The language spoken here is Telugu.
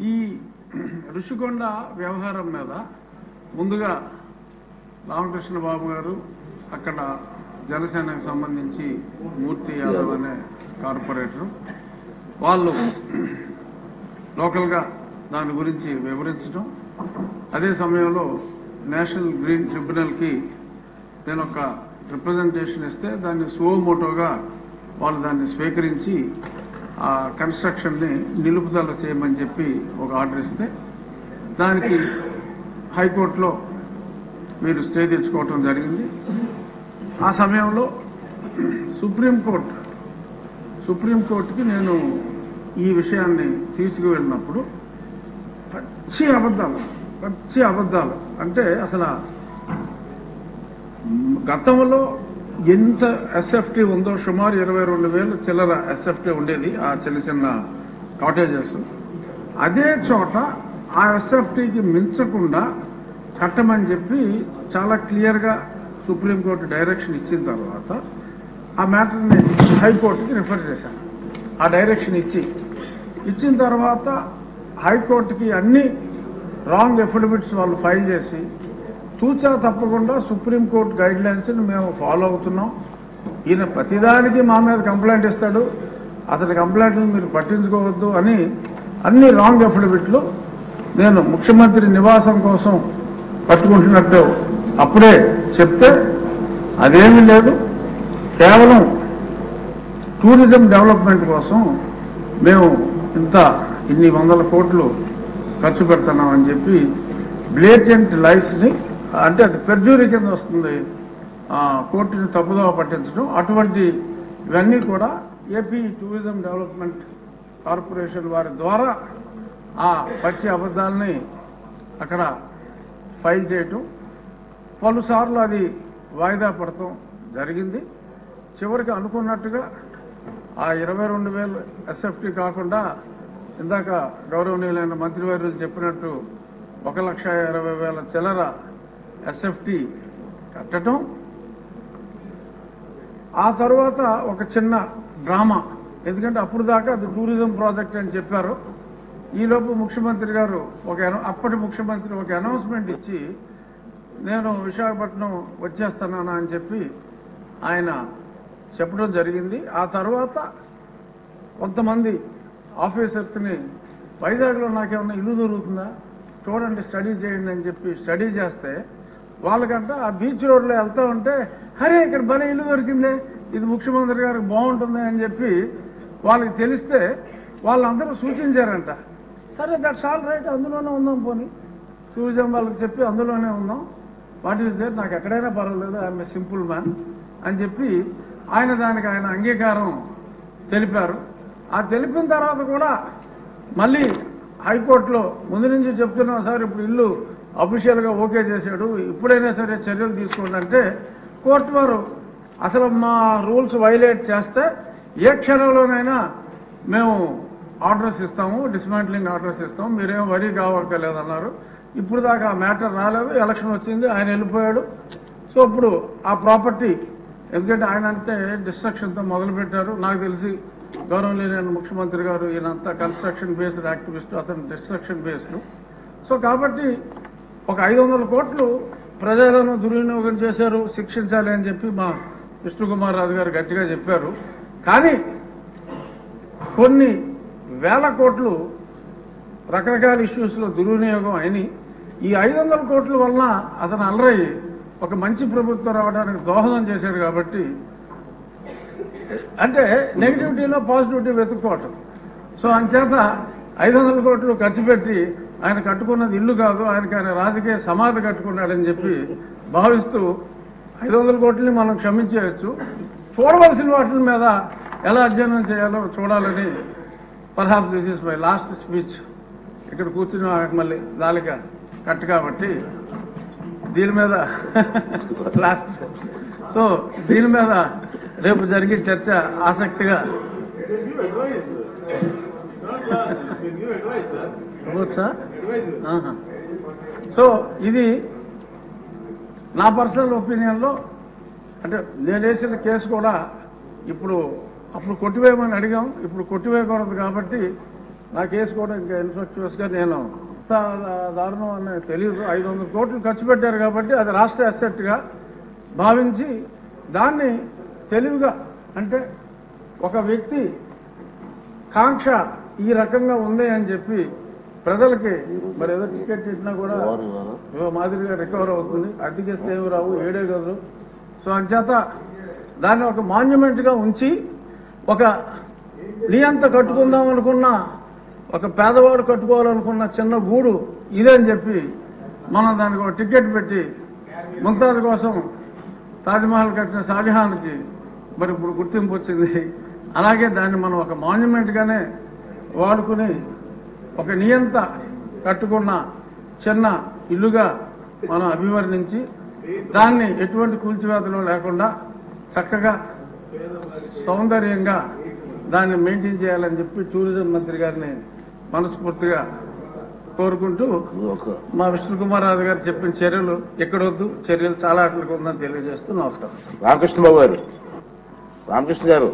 ఈ ఋషికొండ వ్యవహారం మీద ముందుగా రామకృష్ణ బాబు గారు అక్కడ జనసేనకు సంబంధించి మూర్తి యాదవ్ అనే కార్పొరేటర్ వాళ్ళు లోకల్గా దాని గురించి వివరించడం, అదే సమయంలో నేషనల్ గ్రీన్ ట్రిబ్యునల్కి నేను ఒక రిప్రజెంటేషన్ ఇస్తే దాన్ని సువోమోటోగా వాళ్ళు దాన్ని స్వీకరించి ఆ కన్స్ట్రక్షన్ని నిలుపుదల చేయమని చెప్పి ఒక ఆర్డర్ ఇస్తే దానికి హైకోర్టులో మీరు స్టే తెచ్చుకోవటం జరిగింది. ఆ సమయంలో సుప్రీంకోర్టుకి నేను ఈ విషయాన్ని తీసుకువెళ్ళినప్పుడు పచ్చి అబద్ధాలు అంటే అసలు గతంలో ఎంత ఎస్ఎఫ్టీ ఉందో సుమారు 22,000 చిల్లర ఎస్ఎఫ్టీ ఉండేది ఆ చిన్న చిన్న కాటేజెస్. అదే చోట ఆ ఎస్ఎఫ్టీకి మించకుండా కట్టమని చెప్పి చాలా క్లియర్గా సుప్రీంకోర్టు డైరెక్షన్ ఇచ్చిన తర్వాత ఆ మ్యాటర్ని హైకోర్టుకి రిఫర్ చేశాను. ఆ డైరెక్షన్ ఇచ్చిన తర్వాత హైకోర్టుకి అన్ని రాంగ్ ఎఫిడవిట్స్ వాళ్ళు ఫైల్ చేసి తూచా తప్పకుండా సుప్రీంకోర్టు గైడ్ లైన్స్ ని మేము ఫాలో అవుతున్నాం. ఈయన ప్రతిదానికి మా మీద కంప్లైంట్ ఇస్తాడు, అతని కంప్లైంట్లు మీరు పట్టించుకోవద్దు అని అన్ని రాంగ్ ఎఫిడవిట్లు నేను ముఖ్యమంత్రి నివాసం కోసం పట్టుకుంటున్నట్టు అప్పుడే చెప్తే అదేమీ లేదు, కేవలం టూరిజం డెవలప్మెంట్ కోసం మేము ఇన్ని 100 కోట్లు ఖర్చు పెడుతున్నామని చెప్పి బ్లేటెంట్ లైస్ ని, అంటే అది పెర్జూరీ కింద వస్తుంది, కోర్టుని తప్పుదోవ పట్టించడం. అటువంటి ఇవన్నీ కూడా ఏపీ టూరిజం డెవలప్మెంట్ కార్పొరేషన్ వారి ద్వారా ఆ పచ్చి అబద్దాలని అక్కడ ఫైల్ చేయటం, పలుసార్లు అది వాయిదా పడటం జరిగింది. చివరికి అనుకున్నట్టుగా ఆ 22,000 ఎస్ఎఫ్టీ కాకుండా ఇందాక గౌరవనీయులైన మంత్రివర్యులు చెప్పినట్టు 1,20,000 చిల్లర ఎస్ఎఫ్టీ కట్టడం. ఆ తర్వాత ఒక చిన్న డ్రామా, ఎందుకంటే అప్పుడు దాకా అది టూరిజం ప్రాజెక్ట్ అని చెప్పారు. ఈలోపు ముఖ్యమంత్రి గారు అప్పటి ముఖ్యమంత్రి ఒక అనౌన్స్మెంట్ ఇచ్చి నేను విశాఖపట్నం వచ్చేస్తున్నాను అని చెప్పి ఆయన చెప్పడం జరిగింది. ఆ తర్వాత కొంతమంది ఆఫీసర్స్ ని వైజాగ్లో నాకేమన్నా ఇల్లు దొరుకుతుందా చూడండి, స్టడీ చేయండి అని చెప్పి స్టడీ చేస్తే వాళ్ళకంట ఆ బీచ్ రోడ్లో వెళ్తా ఉంటే హరే ఇక్కడ భలే ఇల్లు దొరికిందే, ఇది ముఖ్యమంత్రి గారికి బాగుంటుంది అని చెప్పి వాళ్ళకి తెలిస్తే వాళ్ళందరూ సూచించారంట. సరే దట్స్ ఆల్ రైట్, అందులోనే ఉందాం, పోనీ టూరిజం వాళ్ళకి చెప్పి అందులోనే ఉందాం, వాట్ ఈస్ దేర్, నాకు ఎక్కడైనా పర్వాలేదు, ఐఎమ్ ఏ సింపుల్ మ్యాన్ అని చెప్పి దానికి ఆయన అంగీకారం తెలిపారు. ఆ తెలిపిన తర్వాత కూడా మళ్ళీ హైకోర్టులో ముందు నుంచి చెప్తున్నాం సార్, ఇప్పుడు ఇల్లు అఫీషియల్ గా ఓకే చేశాడు, ఇప్పుడైనా సరే చర్యలు తీసుకోండి అంటే కోర్టు వారు అసలు మా రూల్స్ వైలేట్ చేస్తే ఏ క్షణంలోనైనా మేము ఆర్డర్స్ ఇస్తాము, డిస్మాంట్లింగ్ ఆర్డర్స్ ఇస్తాము, మీరేం వరీ కావక్కర్లేదన్నారు. ఇప్పుడు దాకా ఆ మ్యాటర్ రాలేదు, ఎలక్షన్ వచ్చింది, ఆయన వెళ్ళిపోయాడు. సో ఇప్పుడు ఆ ప్రాపర్టీ, ఎందుకంటే ఆయన అంటే డిస్ట్రక్షన్తో మొదలుపెట్టారు, నాకు తెలిసి గౌరవనీయులైన ముఖ్యమంత్రి గారు ఈయనంతా కన్స్ట్రక్షన్ బేస్డ్ యాక్టివిస్ట్, అతను డిస్ట్రక్షన్ బేస్డ్. సో కాబట్టి ఒక 500 కోట్లు ప్రజలను దుర్వినియోగం చేశారు, శిక్షించాలి అని చెప్పి మా విష్ణుకుమార్ రాజు గారు గట్టిగా చెప్పారు. కానీ కొన్ని వేల కోట్లు రకరకాల ఇష్యూస్ లో దుర్వినియోగం అయినాయి. ఈ 500 కోట్ల వలన అతను అలరయ్యి ఒక మంచి ప్రభుత్వం రావడానికి దోహదం చేశాడు. కాబట్టి అంటే నెగిటివిటీలో పాజిటివిటీ వెతుక్కోవటం. సో అంచేత 500 కోట్లు ఖర్చు పెట్టి ఆయన కట్టుకున్నది ఇల్లు కాదు, ఆయన రాజకీయ సమాధి కట్టుకున్నాడని చెప్పి భావిస్తూ 500 కోట్లని మనం క్షమించేయచ్చు, చూడవలసిన వాటి మీద ఎలా అధ్యయనం చేయాలో చూడాలని. Perhaps this is my last speech. ఇక్కడ కూర్చుని మళ్ళీ దాలిక కట్ కాబట్టి దీని మీద లాస్ట్. సో దీని మీద రేపు జరిగే చర్చ ఆసక్తిగా సో ఇది నా పర్సనల్ ఒపీనియన్లో, అంటే నేను వేసిన కేసు కూడా అప్పుడు కొట్టివేయమని అడిగాం, ఇప్పుడు కొట్టివేయకూడదు కాబట్టి నా కేసు కూడా ఇంకా ఇన్ఫెక్చువస్ గా నేను దారుణం అని తెలియదు. 500 కోట్లు ఖర్చు పెట్టారు కాబట్టి అది రాష్ట్ర అసెట్ గా భావించి దాన్ని తెలివిగా, అంటే ఒక వ్యక్తి కాంక్ష ఈ రకంగా ఉంది అని చెప్పి ప్రజలకి మరి ఏదో టికెట్ ఇచ్చినా కూడా మాదిరిగా రికవర్ అవుతుంది, అతికేస్తే ఏమి రావు, 7 గదులు. సో అంచేత దాన్ని ఒక మాన్యుమెంట్ గా ఉంచి ఒక నియంత కట్టుకుందాం అనుకున్న, ఒక పేదవాడు కట్టుకోవాలనుకున్న చిన్న గూడు ఇదని చెప్పి మనం దానికి ఒక టికెట్ పెట్టి ముంతాజ్ కోసం తాజ్మహల్ కట్టిన షాజహాన్కి మరి ఇప్పుడు గుర్తింపు వచ్చింది. అలాగే దాన్ని మనం ఒక మాన్యుమెంట్ గానే వాడుకుని ఒక నియంత కట్టుకున్న చిన్న ఇల్లుగా మనం అభివర్ణించి దాన్ని ఎటువంటి కూల్చివేతలు లేకుండా చక్కగా సౌందర్యంగా దాన్ని మెయింటైన్ చేయాలని చెప్పి టూరిజం మంత్రి గారిని మనస్ఫూర్తిగా కోరుకుంటూ మా విష్ణుకుమార్ రాజు గారు చెప్పిన చర్యలు ఎక్కడొద్దు, చర్యలు చాలా అట్లకు ఉందని తెలియజేస్తూ నమస్కారం. రామకృష్ణ బాబు గారు, రామకృష్ణ గారు.